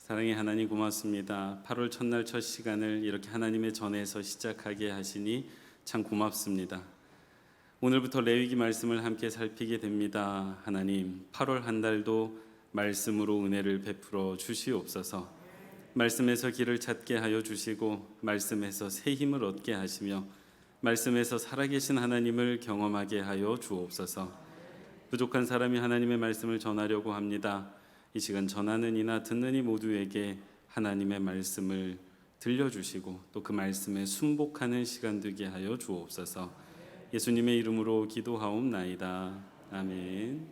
사랑의 하나님 고맙습니다. 8월 첫날 첫 시간을 이렇게 하나님의 전에서 시작하게 하시니 참 고맙습니다. 오늘부터 레위기 말씀을 함께 살피게 됩니다. 하나님, 8월 한 달도 말씀으로 은혜를 베풀어 주시옵소서. 말씀에서 길을 찾게 하여 주시고 말씀에서 새 힘을 얻게 하시며 말씀에서 살아계신 하나님을 경험하게 하여 주옵소서. 부족한 사람이 하나님의 말씀을 전하려고 합니다. 이 시간 전하는 이나 듣는 이 모두에게 하나님의 말씀을 들려주시고 또 그 말씀에 순복하는 시간 되게 하여 주옵소서. 예수님의 이름으로 기도하옵나이다. 아멘.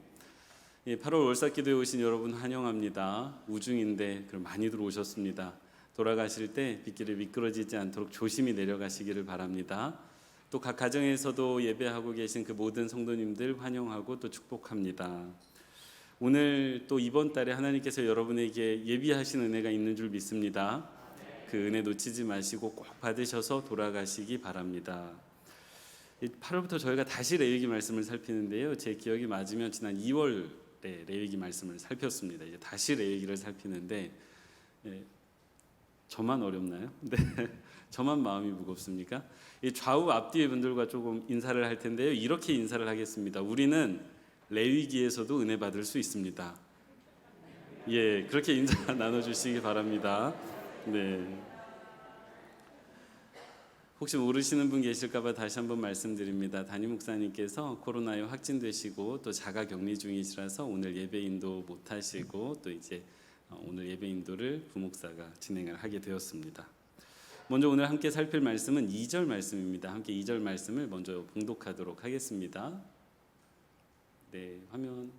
8월 월삭기도에 오신 여러분 환영합니다. 우중인데 많이들 오셨습니다. 돌아가실 때 빗길이 미끄러지지 않도록 조심히 내려가시기를 바랍니다. 또 각 가정에서도 예배하고 계신 그 모든 성도님들 환영하고 또 축복합니다. 오늘 또 이번 달에 하나님께서 여러분에게 예비하신 은혜가 있는 줄 믿습니다. 그 은혜 놓치지 마시고 꼭 받으셔서 돌아가시기 바랍니다. 8월부터 저희가 다시 레위기 말씀을 살피는데요. 제 기억이 맞으면 지난 2월에 레위기 말씀을 살폈습니다. 이제 다시 레위기를 살피는데 저만 어렵나요? 네, 저만 마음이 무겁습니까? 좌우 앞뒤의 분들과 조금 인사를 할 텐데요. 이렇게 인사를 하겠습니다. 우리는 레위기에서도 은혜 받을 수 있습니다. 예, 그렇게 인사 나눠주시기 바랍니다. 네. 혹시 모르시는 분 계실까봐 다시 한번 말씀드립니다. 담임 목사님께서 코로나에 확진되시고 또 자가 격리 중이시라서 오늘 예배 인도 못하시고 또 이제 오늘 예배 인도를 부목사가 진행을 하게 되었습니다. 먼저 오늘 함께 살필 말씀은 2절 말씀입니다. 함께 2절 말씀을 먼저 봉독하도록 하겠습니다. 네, 화면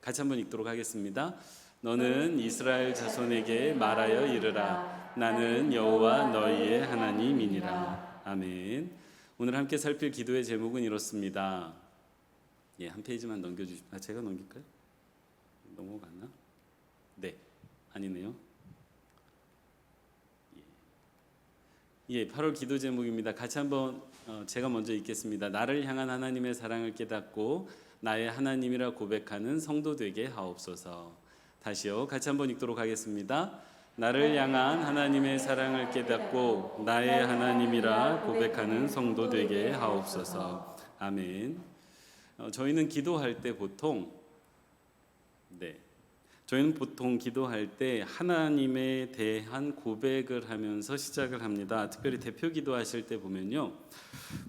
같이 한번 읽도록 하겠습니다. 너는 이스라엘 자손에게 말하여 이르라. 나는 여호와 너희의 하나님이니라. 아멘. 오늘 함께 살필 기도의 제목은 이렇습니다. 예, 한 페이지만 넘겨주시면 제가 넘길까요? 넘어갔나? 네, 아니네요. 예, 8월 기도 제목입니다. 같이 한번 제가 먼저 읽겠습니다. 나를 향한 하나님의 사랑을 깨닫고 나의 하나님이라 고백하는 성도 되게 하옵소서. 다시요, 같이 한번 읽도록 하겠습니다. 나를 향한 하나님의 사랑을 깨닫고 나의 하나님이라 고백하는 성도 되게 하옵소서. 아멘. 저희는 기도할 때 보통 기도할 때 하나님에 대한 고백을 하면서 시작을 합니다. 특별히 대표 기도하실 때 보면요,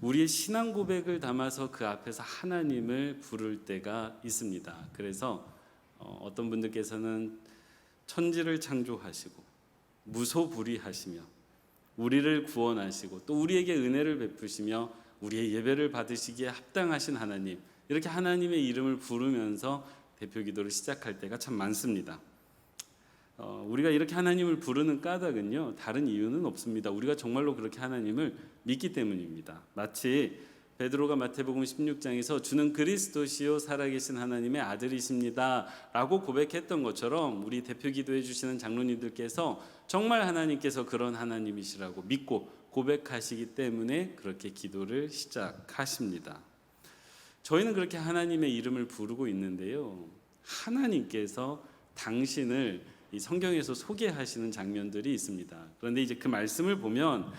우리의 신앙 고백을 담아서 그 앞에서 하나님을 부를 때가 있습니다. 그래서 어떤 분들께서는 천지를 창조하시고 무소불위하시며 우리를 구원하시고 또 우리에게 은혜를 베푸시며 우리의 예배를 받으시기에 합당하신 하나님, 이렇게 하나님의 이름을 부르면서 대표 기도를 시작할 때가 참 많습니다. 우리가 이렇게 하나님을 부르는 까닭은요, 다른 이유는 없습니다. 우리가 정말로 그렇게 하나님을 믿기 때문입니다. 마치 베드로가 마태복음 16장에서 주는 그리스도시요 살아계신 하나님의 아들이십니다 라고 고백했던 것처럼 우리 대표 기도해 주시는 장로님들께서 정말 하나님께서 그런 하나님이시라고 믿고 고백하시기 때문에 그렇게 기도를 시작하십니다. 저희는 그렇게 하나님의 이름을 부르고 있는데요, 하나님께서 당신을 이 성경에서 소개하시는 장면들이 있습니다. 그런데 이제 그 말씀을 보면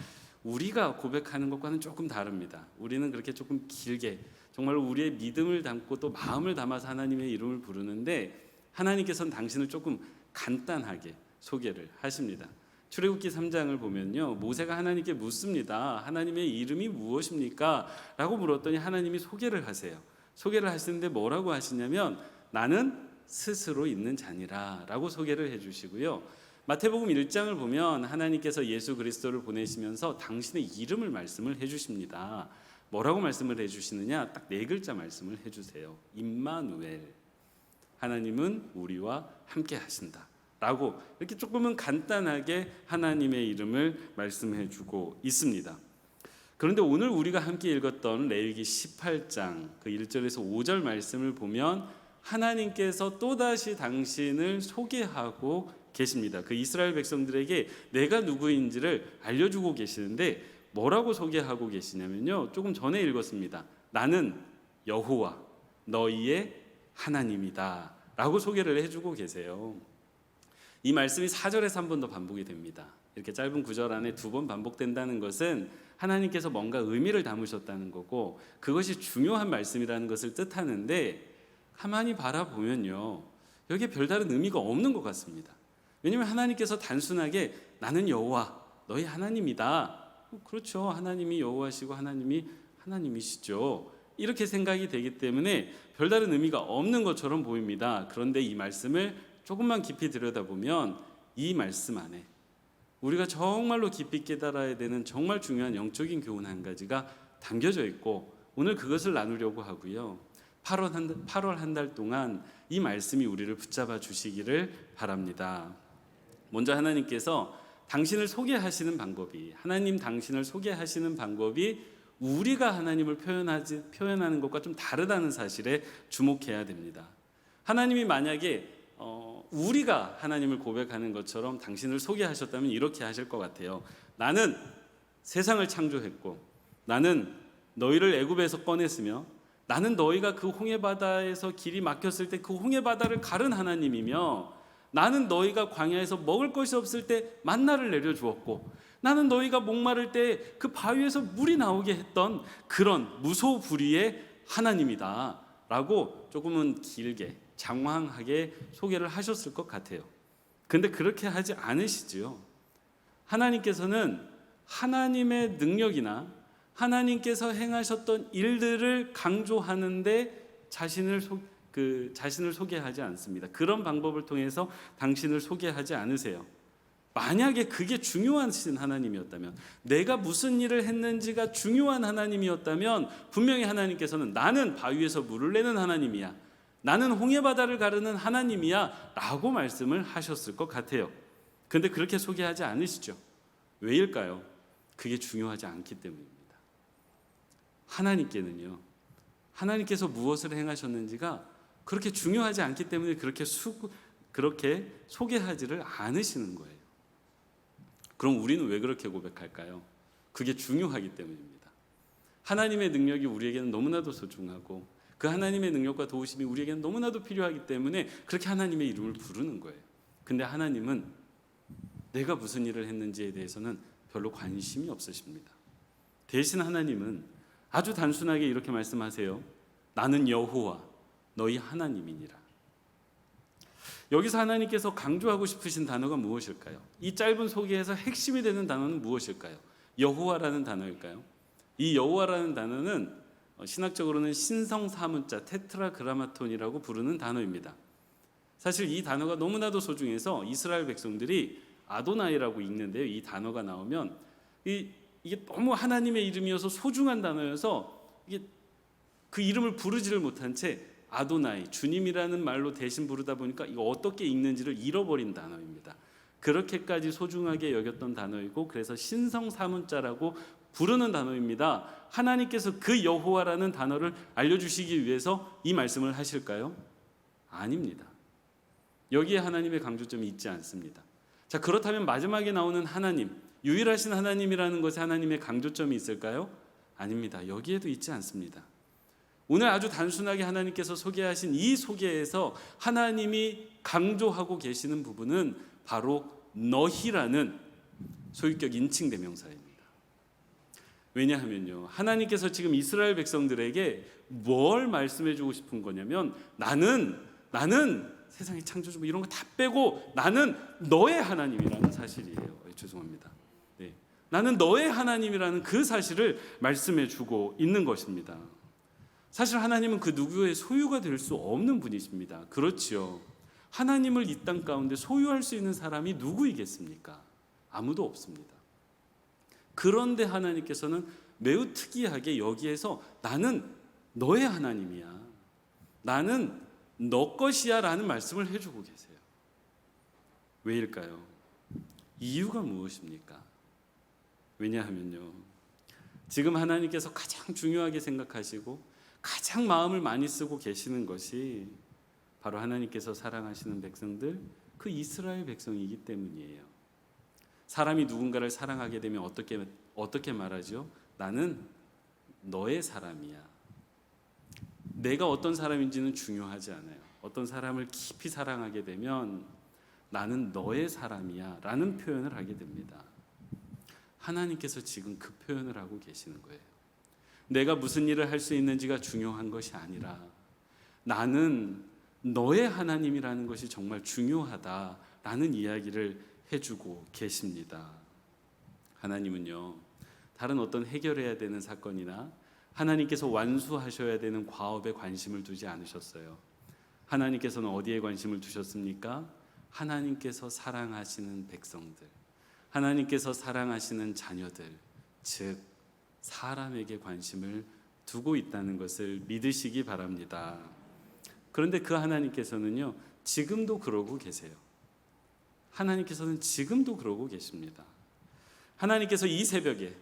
우리가 고백하는 것과는 조금 다릅니다. 우리는 그렇게 조금 길게 정말로 우리의 믿음을 담고 또 마음을 담아서 하나님의 이름을 부르는데 하나님께서는 당신을 조금 간단하게 소개를 하십니다. 출애굽기 3장을 보면요, 모세가 하나님께 묻습니다. 하나님의 이름이 무엇입니까? 라고 물었더니 하나님이 소개를 하세요. 소개를 하시는데 뭐라고 하시냐면 나는 스스로 있는 자니라 라고 소개를 해주시고요, 마태복음 1장을 보면 하나님께서 예수 그리스도를 보내시면서 당신의 이름을 말씀을 해주십니다. 뭐라고 말씀을 해주시느냐? 딱 4글자 말씀을 해주세요. 임마누엘, 하나님은 우리와 함께 하신다 라고 이렇게 조금은 간단하게 하나님의 이름을 말씀해주고 있습니다. 그런데 오늘 우리가 함께 읽었던 레위기 18장 그 1절에서 5절 말씀을 보면 하나님께서 또다시 당신을 소개하고 계십니다. 그 이스라엘 백성들에게 내가 누구인지를 알려주고 계시는데 뭐라고 소개하고 계시냐면요, 조금 전에 읽었습니다. 나는 여호와 너희의 하나님이다 라고 소개를 해주고 계세요. 이 말씀이 4절에서 한 번 더 반복이 됩니다. 이렇게 짧은 구절 안에 2번 반복된다는 것은 하나님께서 뭔가 의미를 담으셨다는 거고 그것이 중요한 말씀이라는 것을 뜻하는데 가만히 바라보면요, 여기에 별다른 의미가 없는 것 같습니다. 왜냐하면 하나님께서 단순하게 나는 여호와 너희 하나님이다, 그렇죠, 하나님이 여호와시고 하나님이 하나님이시죠, 이렇게 생각이 되기 때문에 별다른 의미가 없는 것처럼 보입니다. 그런데 이 말씀을 조금만 깊이 들여다보면 이 말씀 안에 우리가 정말로 깊이 깨달아야 되는 정말 중요한 영적인 교훈 한 가지가 담겨져 있고 오늘 그것을 나누려고 하고요. 8월 한 달 동안 이 말씀이 우리를 붙잡아 주시기를 바랍니다. 먼저 하나님께서 당신을 소개하시는 방법이, 하나님 당신을 소개하시는 방법이 우리가 하나님을 표현하는 것과 좀 다르다는 사실에 주목해야 됩니다. 하나님이 만약에 우리가 하나님을 고백하는 것처럼 당신을 소개하셨다면 이렇게 하실 것 같아요. 나는 세상을 창조했고 나는 너희를 애굽에서 꺼냈으며 나는 너희가 그 홍해바다에서 길이 막혔을 때 그 홍해바다를 가른 하나님이며 나는 너희가 광야에서 먹을 것이 없을 때 만나를 내려주었고 나는 너희가 목마를 때 그 바위에서 물이 나오게 했던 그런 무소불위의 하나님이다 라고 조금은 길게 장황하게 소개를 하셨을 것 같아요. 근데 그렇게 하지 않으시지요. 하나님께서는 하나님의 능력이나 하나님께서 행하셨던 일들을 강조하는데 자신을 소개하지 않습니다. 그런 방법을 통해서 당신을 소개하지 않으세요. 만약에 그게 중요하신 하나님이었다면, 내가 무슨 일을 했는지가 중요한 하나님이었다면 분명히 하나님께서는 나는 바위에서 물을 내는 하나님이야, 나는 홍해바다를 가르는 하나님이야 라고 말씀을 하셨을 것 같아요. 그런데 그렇게 소개하지 않으시죠. 왜일까요? 그게 중요하지 않기 때문입니다. 하나님께는요, 하나님께서 무엇을 행하셨는지가 그렇게 중요하지 않기 때문에 그렇게 소개하지를 않으시는 거예요. 그럼 우리는 왜 그렇게 고백할까요? 그게 중요하기 때문입니다. 하나님의 능력이 우리에게는 너무나도 소중하고 그 하나님의 능력과 도우심이 우리에게는 너무나도 필요하기 때문에 그렇게 하나님의 이름을 부르는 거예요. 근데 하나님은 내가 무슨 일을 했는지에 대해서는 별로 관심이 없으십니다. 대신 하나님은 아주 단순하게 이렇게 말씀하세요. 나는 여호와 너희 하나님이니라. 여기서 하나님께서 강조하고 싶으신 단어가 무엇일까요? 이 짧은 소개에서 핵심이 되는 단어는 무엇일까요? 여호와라는 단어일까요? 이 여호와라는 단어는 신학적으로는 신성사문자 테트라그라마톤이라고 부르는 단어입니다. 사실 이 단어가 너무나도 소중해서 이스라엘 백성들이 아도나이라고 읽는데요. 이 단어가 나오면 이게 너무 하나님의 이름이어서 소중한 단어여서 이게 그 이름을 부르지를 못한 채 아도나이, 주님이라는 말로 대신 부르다 보니까 이거 어떻게 읽는지를 잃어버린 단어입니다. 그렇게까지 소중하게 여겼던 단어이고 그래서 신성사문자라고 부르는 단어입니다. 하나님께서 그 여호와라는 단어를 알려주시기 위해서 이 말씀을 하실까요? 아닙니다. 여기에 하나님의 강조점이 있지 않습니다. 자, 그렇다면 마지막에 나오는 하나님, 유일하신 하나님이라는 것에 하나님의 강조점이 있을까요? 아닙니다. 여기에도 있지 않습니다. 오늘 아주 단순하게 하나님께서 소개하신 이 소개에서 하나님이 강조하고 계시는 부분은 바로 너희라는 소유격 인칭 대명사입니다. 왜냐하면요, 하나님께서 지금 이스라엘 백성들에게 뭘 말씀해 주고 싶은 거냐면 나는 세상의 창조주 이런 거 다 빼고 나는 너의 하나님이라는 사실이에요. 죄송합니다. 네. 나는 너의 하나님이라는 그 사실을 말씀해 주고 있는 것입니다. 사실 하나님은 그 누구의 소유가 될 수 없는 분이십니다. 그렇지요. 하나님을 이 땅 가운데 소유할 수 있는 사람이 누구이겠습니까? 아무도 없습니다. 그런데 하나님께서는 매우 특이하게 여기에서 나는 너의 하나님이야, 나는 너 것이야 라는 말씀을 해주고 계세요. 왜일까요? 이유가 무엇입니까? 왜냐하면요, 지금 하나님께서 가장 중요하게 생각하시고 가장 마음을 많이 쓰고 계시는 것이 바로 하나님께서 사랑하시는 백성들, 그 이스라엘 백성이기 때문이에요. 사람이 누군가를 사랑하게 되면 어떻게 말하죠? 나는 너의 사람이야. 내가 어떤 사람인지는 중요하지 않아요. 어떤 사람을 깊이 사랑하게 되면 나는 너의 사람이야 라는 표현을 하게 됩니다. 하나님께서 지금 그 표현을 하고 계시는 거예요. 내가 무슨 일을 할 수 있는지가 중요한 것이 아니라 나는 너의 하나님이라는 것이 정말 중요하다라는 이야기를 해주고 계십니다. 하나님은요, 다른 어떤 해결해야 되는 사건이나 하나님께서 완수하셔야 되는 과업에 관심을 두지 않으셨어요. 하나님께서는 어디에 관심을 두셨습니까? 하나님께서 사랑하시는 백성들, 하나님께서 사랑하시는 자녀들, 즉 사람에게 관심을 두고 있다는 것을 믿으시기 바랍니다. 그런데 그 하나님께서는요, 지금도 그러고 계세요. 하나님께서는 지금도 그러고 계십니다. 하나님께서 이 새벽에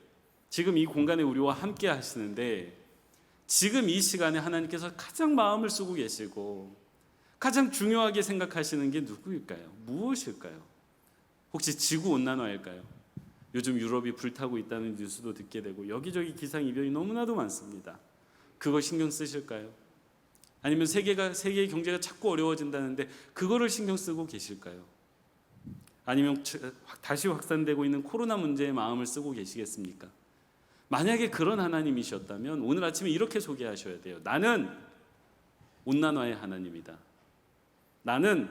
지금 이 공간에 우리와 함께 하시는데, 지금 이 시간에 하나님께서 가장 마음을 쓰고 계시고 가장 중요하게 생각하시는 게 누구일까요? 무엇일까요? 혹시 지구온난화일까요? 요즘 유럽이 불타고 있다는 뉴스도 듣게 되고 여기저기 기상이변이 너무나도 많습니다. 그거 신경 쓰실까요? 아니면 세계의 경제가 자꾸 어려워진다는데 그거를 신경 쓰고 계실까요? 아니면 다시 확산되고 있는 코로나 문제에 마음을 쓰고 계시겠습니까? 만약에 그런 하나님이셨다면 오늘 아침에 이렇게 소개하셔야 돼요. 나는 온난화의 하나님이다. 나는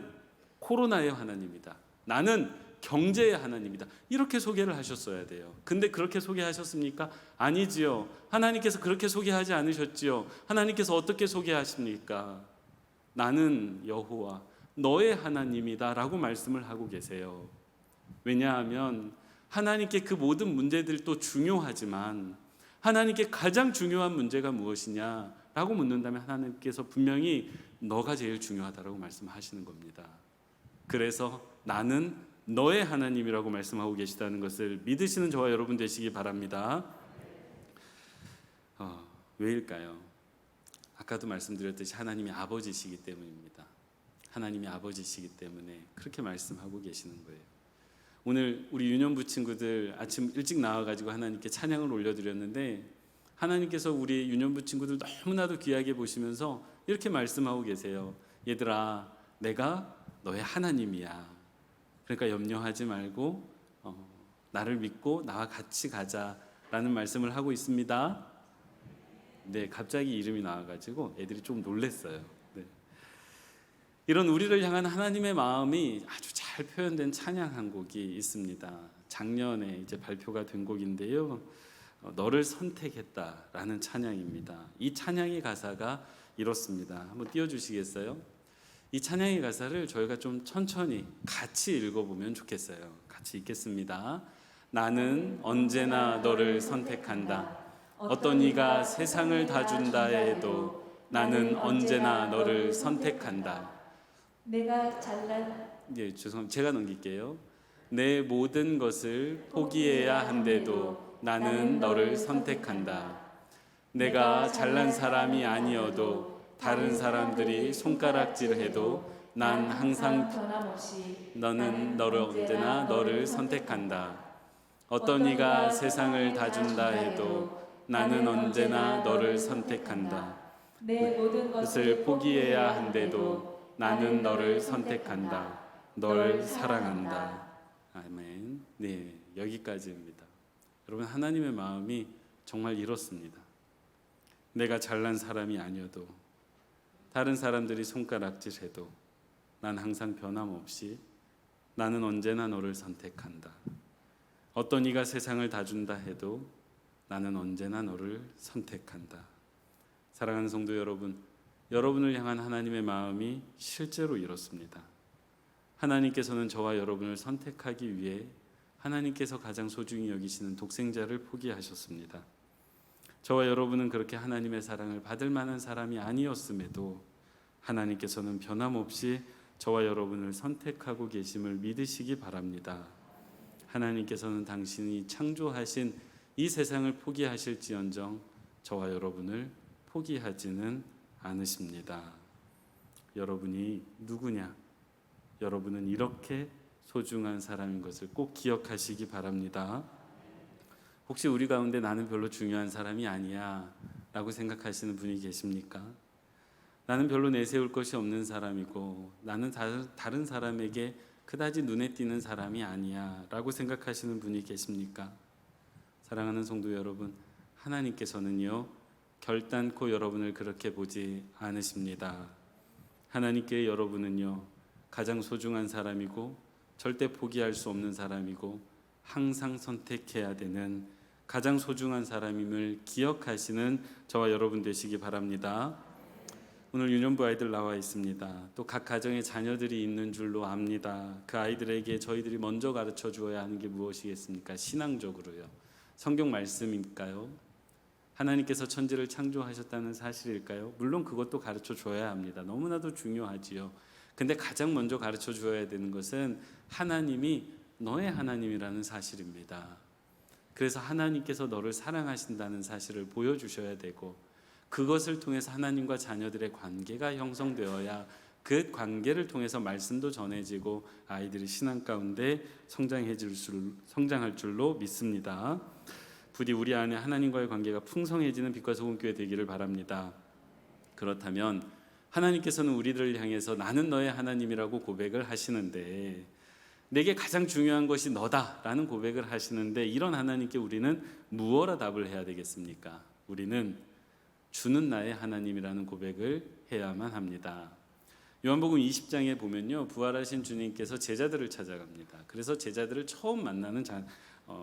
코로나의 하나님이다. 나는 경제의 하나님이다. 이렇게 소개를 하셨어야 돼요. 근데 그렇게 소개하셨습니까? 아니지요. 하나님께서 그렇게 소개하지 않으셨지요. 하나님께서 어떻게 소개하십니까? 나는 여호와 너의 하나님이다 라고 말씀을 하고 계세요. 왜냐하면 하나님께 그 모든 문제들도 중요하지만 하나님께 가장 중요한 문제가 무엇이냐 라고 묻는다면 하나님께서 분명히 너가 제일 중요하다라고 말씀하시는 겁니다. 그래서 나는 너의 하나님이라고 말씀하고 계시다는 것을 믿으시는 저와 여러분 되시기 바랍니다. 왜일까요? 아까도 말씀드렸듯이 하나님이 아버지시기 때문입니다. 하나님이 아버지시기 때문에 그렇게 말씀하고 계시는 거예요. 오늘 우리 유년부 친구들 아침 일찍 나와가지고 하나님께 찬양을 올려드렸는데 하나님께서 우리 유년부 친구들 너무나도 귀하게 보시면서 이렇게 말씀하고 계세요. 얘들아, 내가 너의 하나님이야. 그러니까 염려하지 말고 나를 믿고 나와 같이 가자라는 말씀을 하고 있습니다. 네, 갑자기 이름이 나와가지고 애들이 좀 놀랐어요. 네. 이런 우리를 향한 하나님의 마음이 아주 잘 표현된 찬양 한 곡이 있습니다. 작년에 이제 발표가 된 곡인데요. 너를 선택했다라는 찬양입니다. 이 찬양의 가사가 이렇습니다. 한번 띄워주시겠어요? 이 찬양의 가사를 저희가 좀 천천히 같이 읽어보면 좋겠어요. 같이 읽겠습니다. 나는 언제나 너를 선택한다. 어떤 이가 세상을 다 준다 해도 나는 언제나 너를 선택한다. 내가 잘난 죄송합니다. 제가 넘길게요. 내 모든 것을 포기해야 한데도 나는 너를 선택한다. 내가 잘난 사람이 아니어도 다른 사람들이 손가락질해도 난 항상 변함없이 너는 너를 언제나 너를 선택한다. 어떤 이가 세상을 다 준다 해도 나는 언제나 너를 선택한다. 내 모든 것을 포기해야 한데도 나는 너를 선택한다. 널 사랑한다. 아멘. 네, 여기까지입니다. 여러분, 하나님의 마음이 정말 이렇습니다. 내가 잘난 사람이 아니어도 다른 사람들이 손가락질해도 난 항상 변함없이 나는 언제나 너를 선택한다. 어떤 이가 세상을 다 준다 해도 나는 언제나 너를 선택한다. 사랑하는 성도 여러분, 여러분을 향한 하나님의 마음이 실제로 이렇습니다. 하나님께서는 저와 여러분을 선택하기 위해 하나님께서 가장 소중히 여기시는 독생자를 포기하셨습니다. 저와 여러분은 그렇게 하나님의 사랑을 받을 만한 사람이 아니었음에도 하나님께서는 변함없이 저와 여러분을 선택하고 계심을 믿으시기 바랍니다. 하나님께서는 당신이 창조하신 이 세상을 포기하실지언정 저와 여러분을 포기하지는 않으십니다. 여러분이 누구냐? 여러분은 이렇게 소중한 사람인 것을 꼭 기억하시기 바랍니다. 혹시 우리 가운데 나는 별로 중요한 사람이 아니야 라고 생각하시는 분이 계십니까? 나는 별로 내세울 것이 없는 사람이고 나는 다른 사람에게 그다지 눈에 띄는 사람이 아니야 라고 생각하시는 분이 계십니까? 사랑하는 성도 여러분, 하나님께서는요 결단코 여러분을 그렇게 보지 않으십니다. 하나님께 여러분은요 가장 소중한 사람이고 절대 포기할 수 없는 사람이고 항상 선택해야 되는 가장 소중한 사람임을 기억하시는 저와 여러분 되시기 바랍니다. 오늘 유년부 아이들 나와 있습니다. 또 각 가정에 자녀들이 있는 줄로 압니다. 그 아이들에게 저희들이 먼저 가르쳐 주어야 하는 게 무엇이겠습니까? 신앙적으로요. 성경 말씀일까요? 하나님께서 천지를 창조하셨다는 사실일까요? 물론 그것도 가르쳐 줘야 합니다. 너무나도 중요하지요. 근데 가장 먼저 가르쳐 줘야 되는 것은 하나님이 너의 하나님이라는 사실입니다. 그래서 하나님께서 너를 사랑하신다는 사실을 보여주셔야 되고, 그것을 통해서 하나님과 자녀들의 관계가 형성되어야 그 관계를 통해서 말씀도 전해지고 아이들이 신앙 가운데 성장할 줄로 믿습니다. 부디 우리 안에 하나님과의 관계가 풍성해지는 빛과 소금 교회 되기를 바랍니다. 그렇다면 하나님께서는 우리들을 향해서 나는 너의 하나님이라고 고백을 하시는데, 내게 가장 중요한 것이 너다라는 고백을 하시는데, 이런 하나님께 우리는 무엇라 답을 해야 되겠습니까? 우리는 주는 나의 하나님이라는 고백을 해야만 합니다. 요한복음 20장에 보면요, 부활하신 주님께서 제자들을 찾아갑니다. 그래서 제자들을 처음 만나는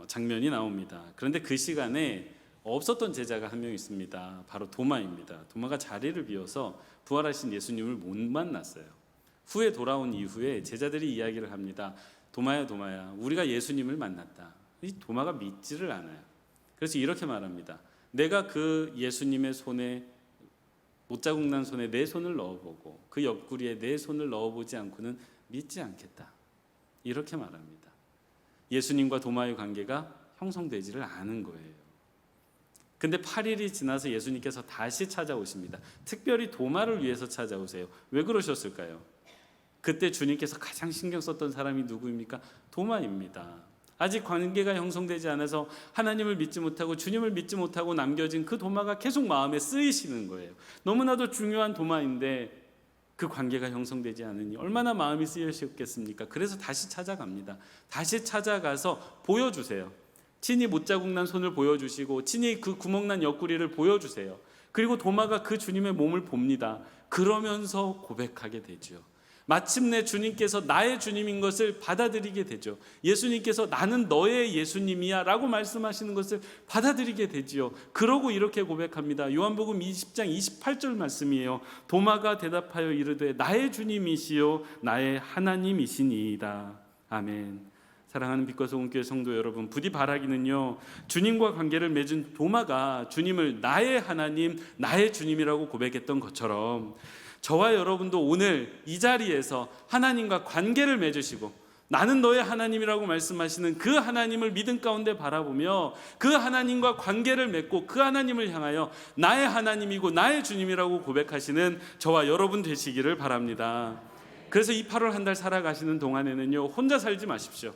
장면이 나옵니다. 그런데 그 시간에 없었던 제자가 한 명 있습니다. 바로 도마입니다. 도마가 자리를 비워서 부활하신 예수님을 못 만났어요. 후에 돌아온 이후에 제자들이 이야기를 합니다. 도마야, 도마야, 우리가 예수님을 만났다. 이 도마가 믿지를 않아요. 그래서 이렇게 말합니다. 내가 그 예수님의 손에, 못자국 난 손에 내 손을 넣어보고 그 옆구리에 내 손을 넣어보지 않고는 믿지 않겠다. 이렇게 말합니다. 예수님과 도마의 관계가 형성되지를 않은 거예요. 근데 8일이 지나서 예수님께서 다시 찾아오십니다. 특별히 도마를 위해서 찾아오세요. 왜 그러셨을까요? 그때 주님께서 가장 신경 썼던 사람이 누구입니까? 도마입니다. 아직 관계가 형성되지 않아서 하나님을 믿지 못하고 주님을 믿지 못하고 남겨진 그 도마가 계속 마음에 쓰이시는 거예요. 너무나도 중요한 도마인데 그 관계가 형성되지 않으니 얼마나 마음이 쓰이셨겠습니까? 그래서 다시 찾아갑니다. 다시 찾아가서 보여주세요. 친히 못자국 난 손을 보여주시고 친히 그 구멍난 옆구리를 보여주세요. 그리고 도마가 그 주님의 몸을 봅니다. 그러면서 고백하게 되죠. 마침내 주님께서 나의 주님인 것을 받아들이게 되죠. 예수님께서 나는 너의 예수님이야 라고 말씀하시는 것을 받아들이게 되지요. 그러고 이렇게 고백합니다. 요한복음 20장 28절 말씀이에요. 도마가 대답하여 이르되 나의 주님이시요 나의 하나님이시니이다. 아멘. 사랑하는 빛과 소금 교회 성도 여러분, 부디 바라기는요, 주님과 관계를 맺은 도마가 주님을 나의 하나님, 나의 주님이라고 고백했던 것처럼 저와 여러분도 오늘 이 자리에서 하나님과 관계를 맺으시고 나는 너의 하나님이라고 말씀하시는 그 하나님을 믿음 가운데 바라보며 그 하나님과 관계를 맺고 그 하나님을 향하여 나의 하나님이고 나의 주님이라고 고백하시는 저와 여러분 되시기를 바랍니다. 그래서 이 8월 한 달 살아가시는 동안에는요, 혼자 살지 마십시오.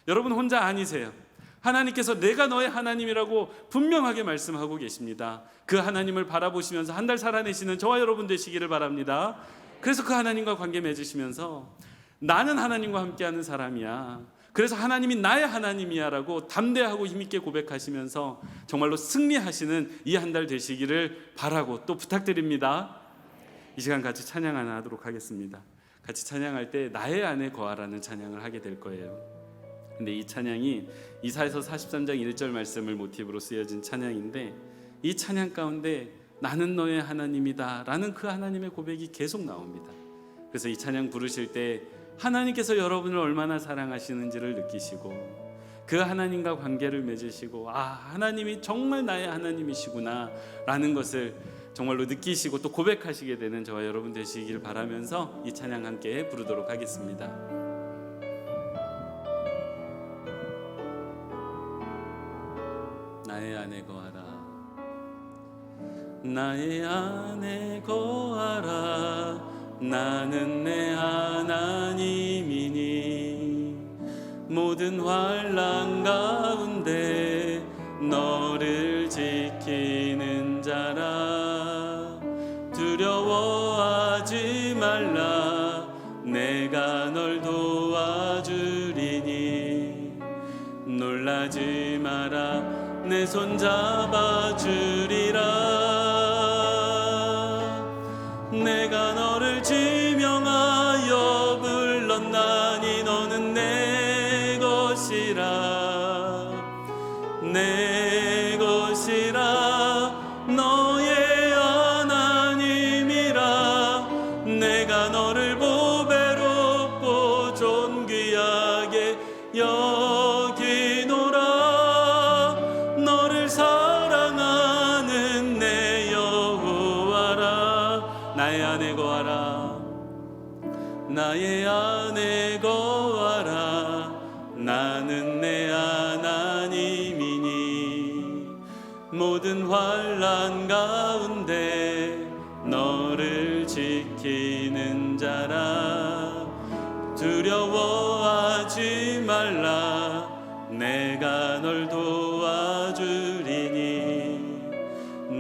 여러분 혼자 아니세요. 하나님께서 내가 너의 하나님이라고 분명하게 말씀하고 계십니다. 그 하나님을 바라보시면서 한 달 살아내시는 저와 여러분 되시기를 바랍니다. 그래서 그 하나님과 관계 맺으시면서 나는 하나님과 함께하는 사람이야, 그래서 하나님이 나의 하나님이야 라고 담대하고 힘있게 고백하시면서 정말로 승리하시는 이 한 달 되시기를 바라고 또 부탁드립니다. 이 시간 같이 찬양 하나 하도록 하겠습니다. 같이 찬양할 때 나의 안에 거하라는 찬양을 하게 될 거예요. 근데 이 찬양이 이사야서 43장 1절 말씀을 모티브로 쓰여진 찬양인데, 이 찬양 가운데 나는 너의 하나님이다 라는 그 하나님의 고백이 계속 나옵니다. 그래서 이 찬양 부르실 때 하나님께서 여러분을 얼마나 사랑하시는지를 느끼시고 그 하나님과 관계를 맺으시고 하나님이 정말 나의 하나님이시구나 라는 것을 정말로 느끼시고 또 고백하시게 되는 저와 여러분 되시길 바라면서 이 찬양 함께 부르도록 하겠습니다. 나의 안에 거하라, 나의 안에 거하라, 나는 내 하나님이니 모든 환난 가운데 너를 지키는 자라. 두려워하지 말라, 내가 널 도와 놀라지 마라 내 손 잡아주리라. 내가 너를 지명하여 불렀나니 너는 내 것이라. 내 것이라. 너의 하나님이라. 내가 너를 보배롭고 존귀하게 여기노라. 너를 사랑하는 내 여호와라. 나의 안에 거하라. 나의 안에 거하라. 나는 내 하나님이니 모든 환난 가운데 너를 지키는 자라. 두려워하지 말라. 내가 널 도와주리니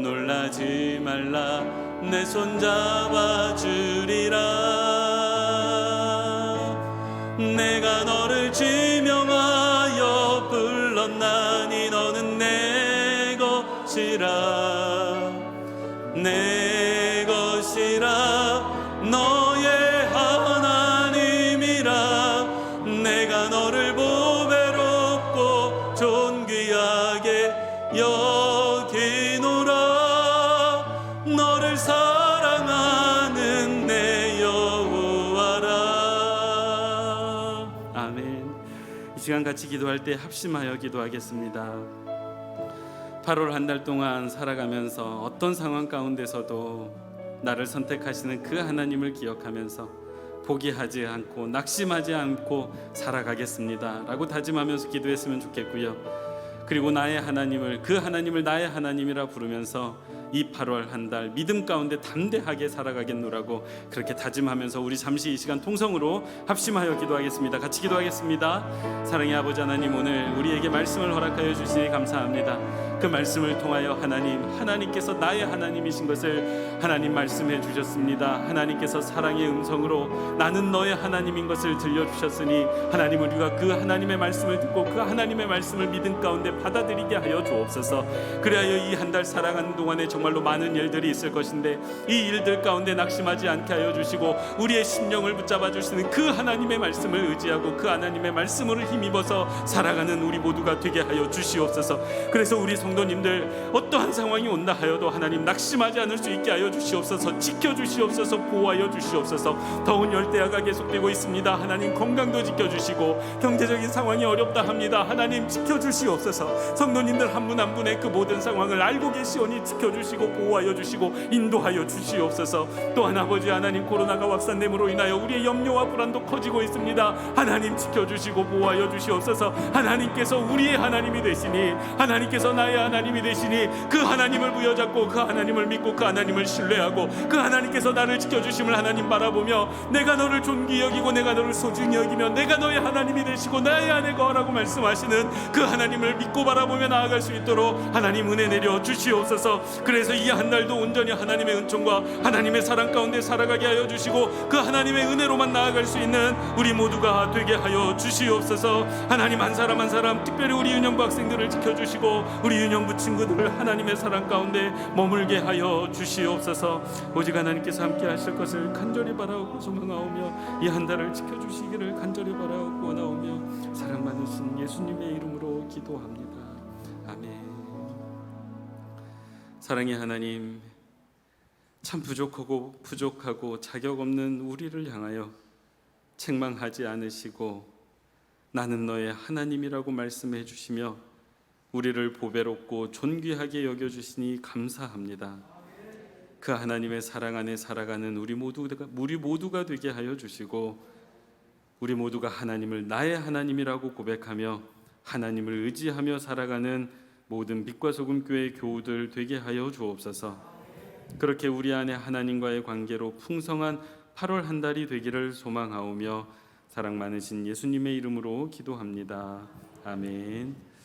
놀라지 말라. 내 손 잡아주리라. 내가 너를 지명하여 불렀나니 너는 내 것이라. 내 것이라. 너의 하나님이라. 내가 너를 보배롭고 존귀하게 여기노라. 너를 사랑하는 내 여호와라. 아멘. 이 시간 같이 기도할 때 합심하여 기도하겠습니다. 8월 한 달 동안 살아가면서 어떤 상황 가운데서도 나를 선택하시는 그 하나님을 기억하면서 포기하지 않고 낙심하지 않고 살아가겠습니다 라고 다짐하면서 기도했으면 좋겠고요. 그리고 나의 하나님을, 그 하나님을 나의 하나님이라 부르면서 이 8월 한 달 믿음 가운데 담대하게 살아가겠노라고 그렇게 다짐하면서 우리 잠시 이 시간 통성으로 합심하여 기도하겠습니다. 같이 기도하겠습니다. 사랑의 아버지 하나님, 오늘 우리에게 말씀을 허락하여 주시니 감사합니다. 그 말씀을 통하여 하나님께서 나의 하나님이신 것을 하나님 말씀해 주셨습니다. 하나님께서 사랑의 음성으로 나는 너의 하나님인 것을 들려주셨으니 하나님, 우리가 그 하나님의 말씀을 듣고 그 하나님의 말씀을 믿음 가운데 받아들이게 하여 주옵소서. 그리하여 이 한 달 살아가는 동안에 정말로 많은 일들이 있을 것인데 이 일들 가운데 낙심하지 않게 하여 주시고 우리의 심령을 붙잡아 주시는 그 하나님의 말씀을 의지하고 그 하나님의 말씀으로 힘입어서 살아가는 우리 모두가 되게 하여 주시옵소서. 그래서 우리 성도님들 어떠한 상황이 온다 하여도 하나님 낙심하지 않을 수 있게 하여 주시옵소서. 지켜주시옵소서. 보호하여 주시옵소서. 더운 열대야가 계속되고 있습니다. 하나님 건강도 지켜주시고 경제적인 상황이 어렵다 합니다. 하나님 지켜주시옵소서. 성도님들 한 분 한 분의 그 모든 상황을 알고 계시오니 지켜주시고 보호하여 주시고 인도하여 주시옵소서. 또한 아버지 하나님, 코로나가 확산됨으로 인하여 우리의 염려와 불안도 커지고 있습니다. 하나님 지켜주시고 보호하여 주시옵소서. 하나님께서 우리의 하나님이 되시니, 하나님께서 나의 하나님이 되시니 그 하나님을 부여잡고 그 하나님을 믿고 그 하나님을 신뢰하고 그 하나님께서 나를 지켜주심을 하나님 바라보며 내가 너를 존귀히 여기고 내가 너를 소중히 여기며 내가 너의 하나님이 되시고 나의 안에 거하라고 말씀하시는 그 하나님을 믿고 바라보며 나아갈 수 있도록 하나님 은혜 내려 주시옵소서. 그래서 이 한 달도 온전히 하나님의 은총과 하나님의 사랑 가운데 살아가게 하여 주시고 그 하나님의 은혜로만 나아갈 수 있는 우리 모두가 되게 하여 주시옵소서. 하나님, 한 사람 한 사람 특별히 우리 윤영부 학생들을 지켜주시고 우리 윤영부 친구들을 하나님의 사랑 가운데 머물게 하여 주시옵소서. 오직 하나님께서 함께 하실 것을 간절히 바라옵고 소망하오며 이 한 달을 지켜주시기를 간절히 바라옵고 나오며 사랑 많으신 예수님의 이름으로 기도합니다. 아멘. 사랑의 하나님, 참 부족하고 자격 없는 우리를 향하여 책망하지 않으시고 나는 너의 하나님이라고 말씀해 주시며 우리를 보배롭고 존귀하게 여겨주시니 감사합니다. 그 하나님의 사랑 안에 살아가는 우리 모두가 되게 하여 주시고 우리 모두가 하나님을 나의 하나님이라고 고백하며 하나님을 의지하며 살아가는 모든 빛과 소금 교회 교우들 되게 하여 주옵소서. 그렇게 우리 안에 하나님과의 관계로 풍성한 8월 한 달이 되기를 소망하오며 사랑 많으신 예수님의 이름으로 기도합니다. 아멘.